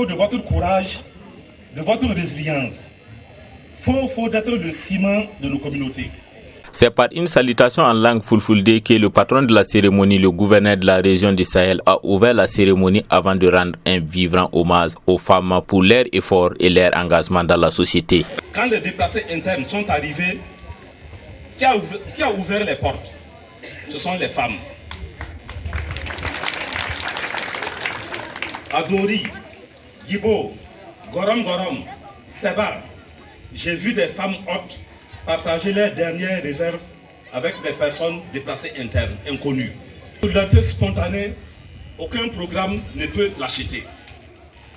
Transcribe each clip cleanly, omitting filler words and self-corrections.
de votre courage, de votre résilience. Faux d'être le ciment de nos communautés. C'est par une salutation en langue fulfulde que le patron de la cérémonie, le gouverneur de la région du Sahel, a ouvert la cérémonie avant de rendre un vibrant hommage aux femmes pour leur effort et leur engagement dans la société. Quand les déplacés internes sont arrivés, qui a ouvert les portes? Ce sont les femmes. Adori, Gibo, Gorom, Seba, j'ai vu des femmes hôtes partager leurs dernières réserves avec des personnes déplacées internes, inconnues. Solidarité spontanée, aucun programme ne peut l'acheter.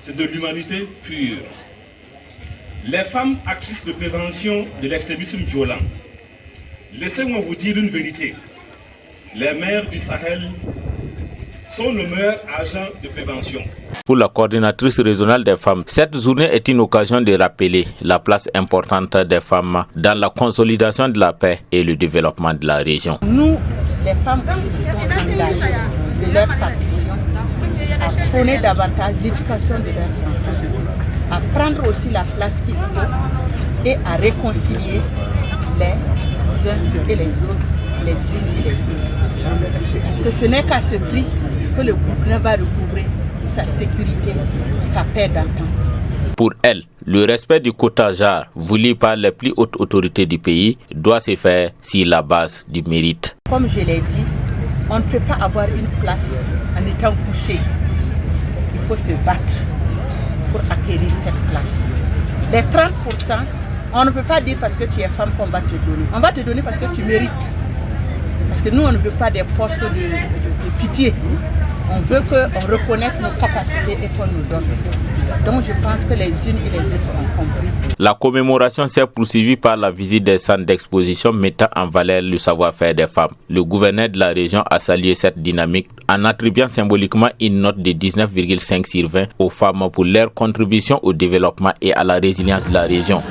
C'est de l'humanité pure. Les femmes actrices de prévention de l'extrémisme violent. Laissez-moi vous dire une vérité. Les mères du Sahel sont le meilleur agent de prévention. Pour la coordinatrice régionale des femmes, cette journée est une occasion de rappeler la place importante des femmes dans la consolidation de la paix et le développement de la région. Nous, les femmes aussi se sont engagées de leur partition à prôner davantage l'éducation de leurs enfants, à prendre aussi la place qu'il faut et à réconcilier les uns et les autres, les unes et les autres. Parce que ce n'est qu'à ce prix que le Burkina va recouvrer sa sécurité, sa paix d'antan. Pour elle, le respect du quota genre voulu par les plus hautes autorités du pays doit se faire sur la base du mérite. Comme je l'ai dit, on ne peut pas avoir une place en étant couché. Il faut se battre pour acquérir cette place. Les 30%, on ne peut pas dire parce que tu es femme qu'on va te donner. On va te donner parce que tu mérites. Parce que nous, on ne veut pas des postes de pitié. On veut qu'on reconnaisse nos capacités et qu'on nous donne. Donc je pense que les unes et les autres ont compris. La commémoration s'est poursuivie par la visite des centres d'exposition mettant en valeur le savoir-faire des femmes. Le gouverneur de la région a salué cette dynamique en attribuant symboliquement une note de 19,5 sur 20 aux femmes pour leur contribution au développement et à la résilience de la région.